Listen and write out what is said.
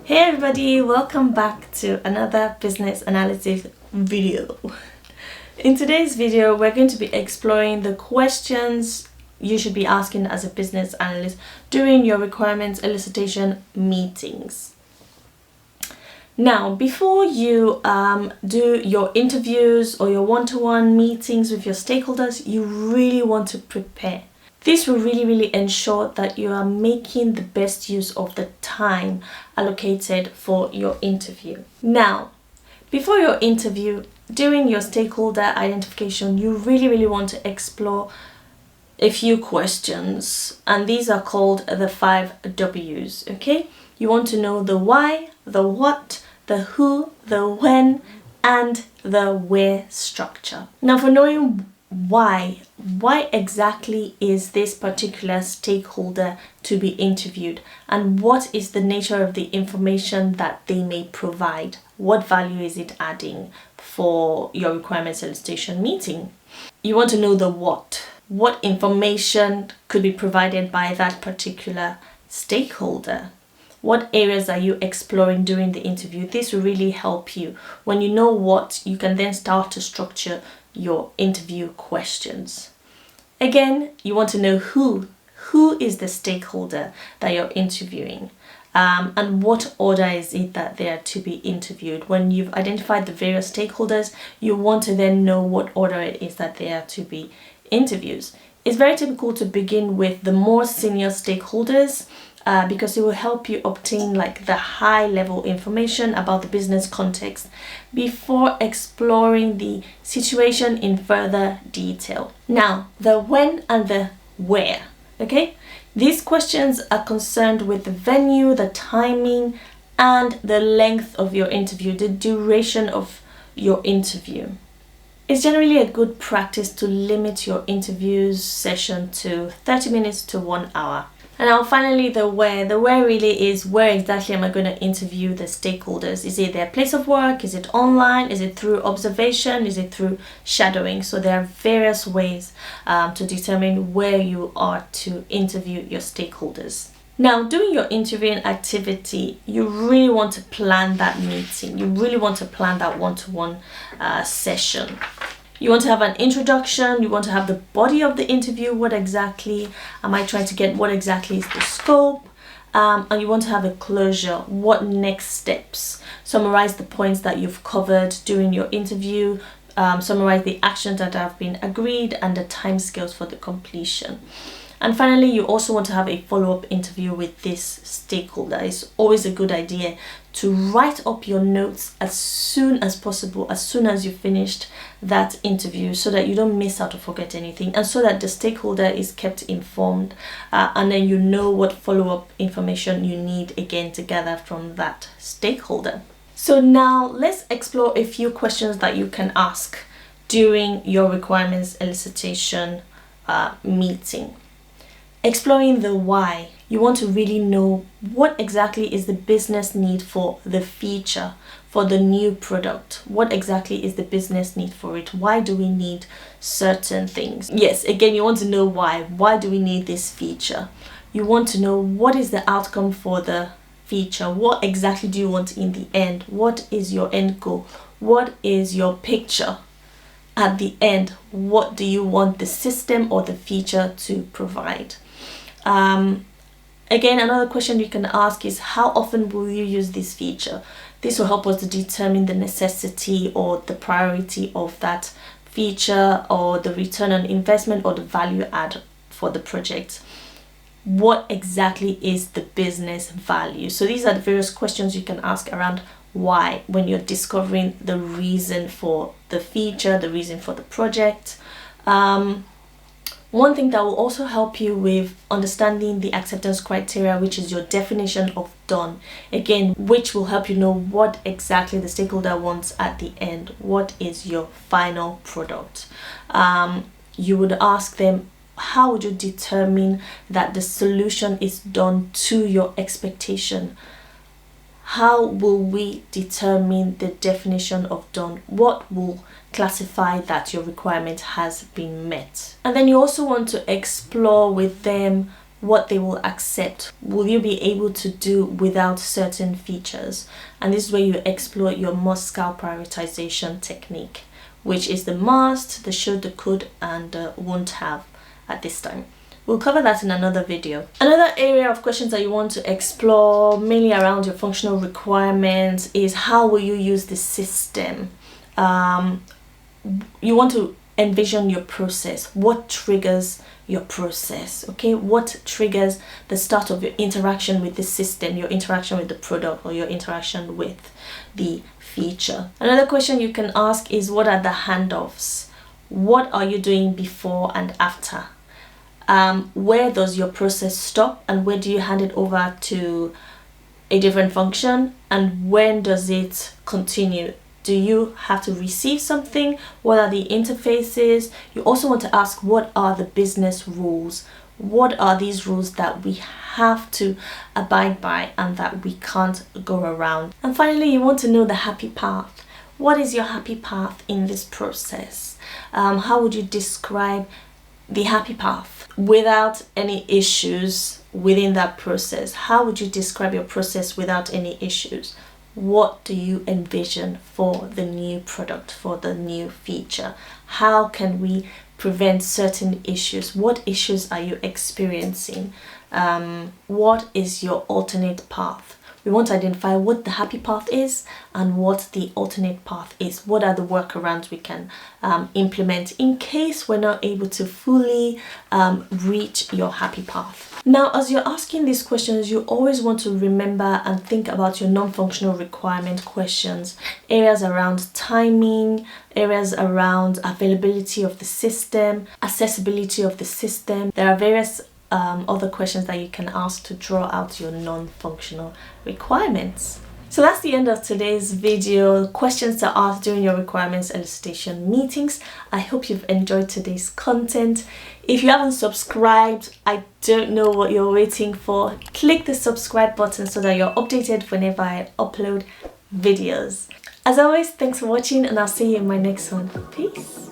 Hey everybody, welcome back to another business analysis video. In today's video, we're going to be exploring the questions you should be asking as a business analyst during your requirements elicitation meetings. Now, before you do your interviews or your one-to-one meetings with your stakeholders, you really want to prepare. This will really ensure that you are making the best use of the time allocated for your interview. Now, before your interview, during your stakeholder identification, you really want to explore a few questions, and these are called the 5 W's, okay? You want to know the why, the what, the who, the when, and the where structure. Now, for knowing why exactly is this particular stakeholder to be interviewed, and what is the nature of the information that they may provide? What value is it adding for your requirements elicitation meeting? You want to know the what information could be provided by that particular stakeholder. What areas are you exploring during the interview? This will really help you. When you know what, you can then start to structure your interview questions. Again, you want to know who is the stakeholder that you're interviewing, and what order is it that they are to be interviewed. When you've identified the various stakeholders, you want to then know what order it is that they are to be interviewed. It's very typical to begin with the more senior stakeholders, because it will help you obtain like the high level information about the business context before exploring the situation in further detail. Now, the when and the where, okay? These questions are concerned with the venue, the timing, and the length of your interview, the duration of your interview. It's generally a good practice to limit your interviews session to 30 minutes to 1 hour. And now finally, the where. The where really is where exactly am I going to interview the stakeholders? Is it their place of work? Is it online? Is it through observation? Is it through shadowing? So there are various ways to determine where you are to interview your stakeholders. Now, doing your interviewing activity, you really want to plan that meeting. You really want to plan that one-to-one session. You want to have an introduction, you want to have the body of the interview, what exactly am I trying to get, what exactly is the scope, and you want to have a closure, what next steps. Summarize the points that you've covered during your interview, summarize the actions that have been agreed and the timescales for the completion. And finally, you also want to have a follow-up interview with this stakeholder. It's always a good idea to write up your notes as soon as possible, as soon as you finished that interview, so that you don't miss out or forget anything, and so that the stakeholder is kept informed, and then you know what follow-up information you need again to gather from that stakeholder. So now let's explore a few questions that you can ask during your requirements elicitation meeting. Exploring the why. You want to really know what exactly is the business need for the feature, for the new product. What exactly is the business need for it? Why do we need certain things? Yes, again, you want to know why. Why do we need this feature? You want to know what is the outcome for the feature. What exactly do you want in the end? What is your end goal? What is your picture? At the end, what do you want the system or the feature to provide? Again, another question you can ask is, how often will you use this feature? This will help us to determine the necessity or the priority of that feature, or the return on investment, or the value add for the project. What exactly is the business value? So these are the various questions you can ask around why when you're discovering the reason for the feature, the reason for the project. One thing that will also help you with understanding the acceptance criteria, which is your definition of done, again, which will help you know what exactly the stakeholder wants at the end. What is your final product? You would ask them, how would you determine that the solution is done to your expectation? How will we determine the definition of done? What will classify that your requirement has been met? And then you also want to explore with them what they will accept. Will you be able to do without certain features? And this is where you explore your must-scout prioritization technique, which is the must, the should, the could, and the won't have at this time. We'll cover that in another video. Another area of questions that you want to explore, mainly around your functional requirements, is how will you use the system? You want to envision your process. What triggers your process? Okay, what triggers the start of your interaction with the system, your interaction with the product, or your interaction with the feature? Another question you can ask is, what are the handoffs? What are you doing before and after? Where does your process stop, and where do you hand it over to a different function, and when does it continue? Do you have to receive something? What are the interfaces? You also want to ask, what are the business rules? What are these rules that we have to abide by and that we can't go around? And finally, you want to know the happy path. What is your happy path in this process? How would you describe the happy path without any issues within that process? How would you describe your process without any issues? What do you envision for the new product, for the new feature? How can we prevent certain issues? What issues are you experiencing? What is your alternate path? We want to identify what the happy path is and what the alternate path is. What are the workarounds we can implement in case we're not able to fully reach your happy path? Now, as you're asking these questions, you always want to remember and think about your non-functional requirement questions, areas around timing, areas around availability of the system, accessibility of the system. There are various other questions that you can ask to draw out your non-functional requirements. So that's the end of today's video. Questions to ask during your requirements elicitation meetings. I hope you've enjoyed today's content. If you haven't subscribed, I don't know what you're waiting for. Click the subscribe button so that you're updated whenever I upload videos. As always, thanks for watching, and I'll see you in my next one. Peace.